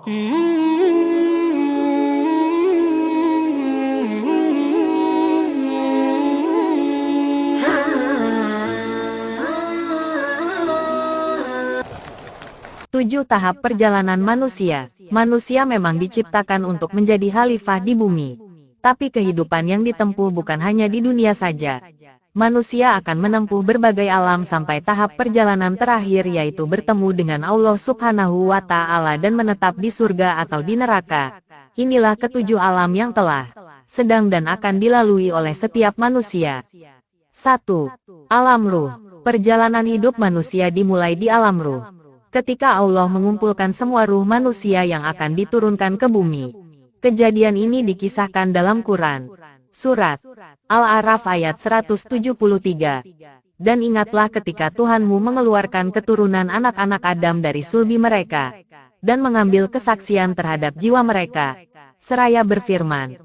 Tujuh tahap perjalanan manusia. Manusia memang diciptakan untuk menjadi khalifah di bumi. Tapi kehidupan yang ditempuh bukan hanya di dunia saja. Manusia akan menempuh berbagai alam sampai tahap perjalanan terakhir, yaitu bertemu dengan Allah Subhanahu wa Ta'ala dan menetap di surga atau di neraka. Inilah ketujuh alam yang telah, sedang dan akan dilalui oleh setiap manusia. 1. Alam ruh. Perjalanan hidup manusia dimulai di alam ruh. Ketika Allah mengumpulkan semua ruh manusia yang akan diturunkan ke bumi. Kejadian ini dikisahkan dalam Quran. Surat Al-A'raf ayat 173. Dan ingatlah ketika Tuhanmu mengeluarkan keturunan anak-anak Adam dari sulbi mereka, dan mengambil kesaksian terhadap jiwa mereka, seraya berfirman,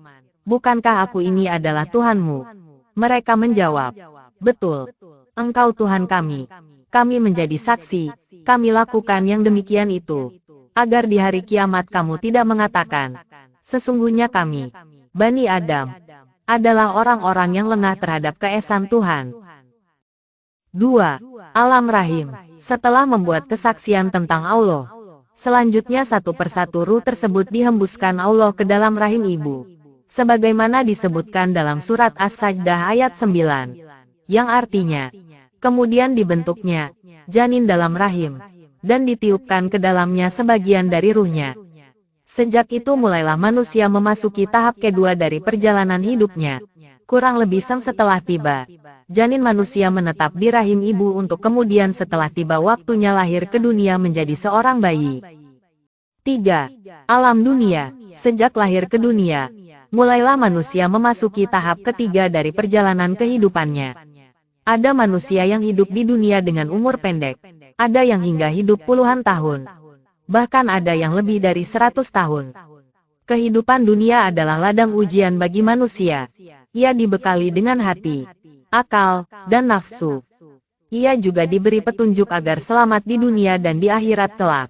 "Bukankah aku ini adalah Tuhanmu?" Mereka menjawab, "Betul, Engkau Tuhan kami. Kami menjadi saksi, kami lakukan yang demikian itu, agar di hari kiamat kamu tidak mengatakan, sesungguhnya kami, Bani Adam, adalah orang-orang yang lengah terhadap keesaan Tuhan." 2. Alam rahim. Setelah membuat kesaksian tentang Allah, selanjutnya satu persatu ruh tersebut dihembuskan Allah ke dalam rahim ibu. Sebagaimana disebutkan dalam surat As-Sajdah ayat 9. Yang artinya, kemudian dibentuknya janin dalam rahim, dan ditiupkan ke dalamnya sebagian dari ruhnya. Sejak itu mulailah manusia memasuki tahap kedua dari perjalanan hidupnya. Kurang lebih setelah tiba, janin manusia menetap di rahim ibu untuk kemudian setelah tiba waktunya lahir ke dunia menjadi seorang bayi. 3. Alam dunia. Sejak lahir ke dunia, mulailah manusia memasuki tahap ketiga dari perjalanan kehidupannya. Ada manusia yang hidup di dunia dengan umur pendek. Ada yang hingga hidup puluhan tahun. Bahkan ada yang lebih dari 100 tahun. Kehidupan dunia adalah ladang ujian bagi manusia. Ia dibekali dengan hati, akal, dan nafsu. Ia juga diberi petunjuk agar selamat di dunia dan di akhirat kelak.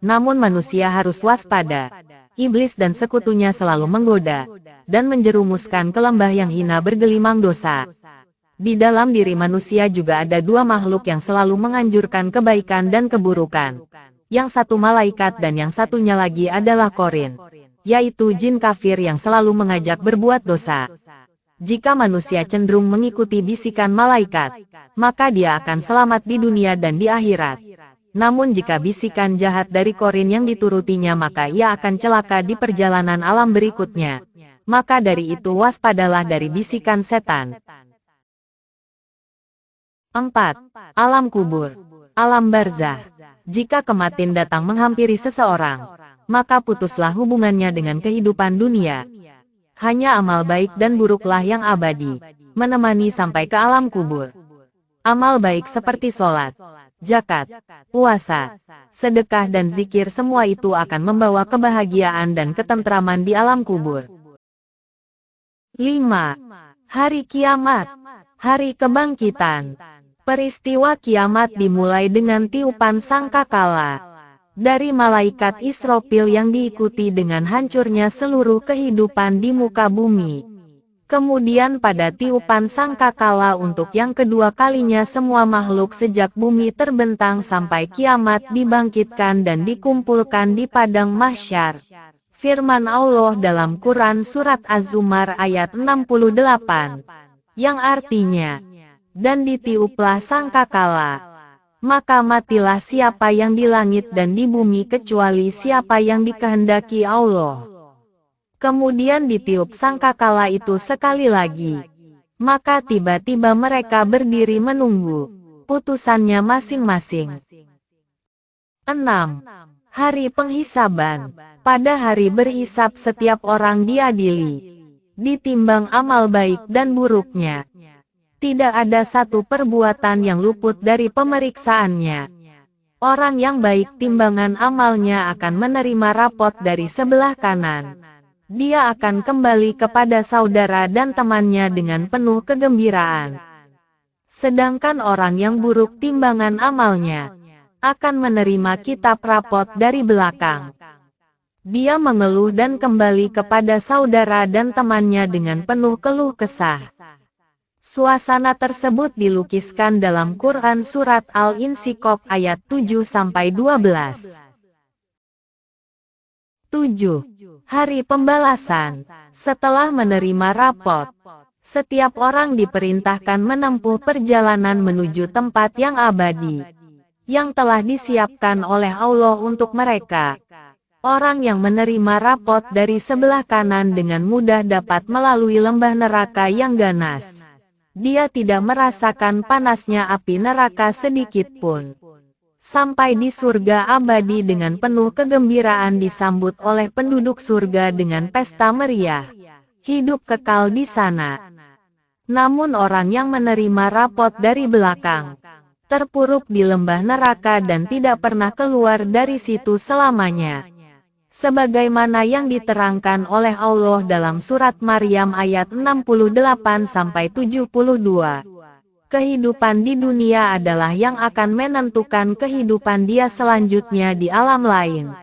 Namun manusia harus waspada. Iblis dan sekutunya selalu menggoda dan menjerumuskan ke lembah yang hina bergelimang dosa. Di dalam diri manusia juga ada dua makhluk yang selalu menganjurkan kebaikan dan keburukan. Yang satu malaikat dan yang satunya lagi adalah Qorin, yaitu jin kafir yang selalu mengajak berbuat dosa. Jika manusia cenderung mengikuti bisikan malaikat, maka dia akan selamat di dunia dan di akhirat. Namun jika bisikan jahat dari Qorin yang diturutinya, maka ia akan celaka di perjalanan alam berikutnya. Maka dari itu waspadalah dari bisikan setan. 4. Alam kubur. Alam barzah. Jika kematian datang menghampiri seseorang, maka putuslah hubungannya dengan kehidupan dunia. Hanya amal baik dan buruklah yang abadi, menemani sampai ke alam kubur. Amal baik seperti sholat, zakat, puasa, sedekah dan zikir, semua itu akan membawa kebahagiaan dan ketentraman di alam kubur. 5. Hari kiamat. Hari kebangkitan. Peristiwa kiamat dimulai dengan tiupan sangkakala dari malaikat Israfil yang diikuti dengan hancurnya seluruh kehidupan di muka bumi. Kemudian pada tiupan sangkakala untuk yang kedua kalinya semua makhluk sejak bumi terbentang sampai kiamat dibangkitkan dan dikumpulkan di padang mahsyar. Firman Allah dalam Quran surat Az-Zumar ayat 68, yang artinya, dan ditiuplah sangkakala, maka matilah siapa yang di langit dan di bumi kecuali siapa yang dikehendaki Allah. Kemudian ditiup sangkakala itu sekali lagi, maka tiba-tiba mereka berdiri menunggu putusannya masing-masing. 6. Hari penghisaban. Pada hari berhisab setiap orang diadili, ditimbang amal baik dan buruknya. Tidak ada satu perbuatan yang luput dari pemeriksaannya. Orang yang baik timbangan amalnya akan menerima rapot dari sebelah kanan. Dia akan kembali kepada saudara dan temannya dengan penuh kegembiraan. Sedangkan orang yang buruk timbangan amalnya akan menerima kitab rapot dari belakang. Dia mengeluh dan kembali kepada saudara dan temannya dengan penuh keluh kesah. Suasana tersebut dilukiskan dalam Quran Surat Al-Insyikok ayat 7-12. 7. Hari pembalasan. Setelah menerima rapot, setiap orang diperintahkan menempuh perjalanan menuju tempat yang abadi, yang telah disiapkan oleh Allah untuk mereka. Orang yang menerima rapot dari sebelah kanan dengan mudah dapat melalui lembah neraka yang ganas. Dia tidak merasakan panasnya api neraka sedikit pun. Sampai di surga abadi dengan penuh kegembiraan disambut oleh penduduk surga dengan pesta meriah. Hidup kekal di sana. Namun orang yang menerima rapot dari belakang, terpuruk di lembah neraka dan tidak pernah keluar dari situ selamanya. Sebagaimana yang diterangkan oleh Allah dalam surat Maryam ayat 68-72. Kehidupan di dunia adalah yang akan menentukan kehidupan dia selanjutnya di alam lain.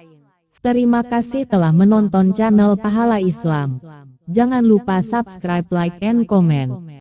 Terima kasih telah menonton channel Pahala Islam. Jangan lupa subscribe, like, and comment.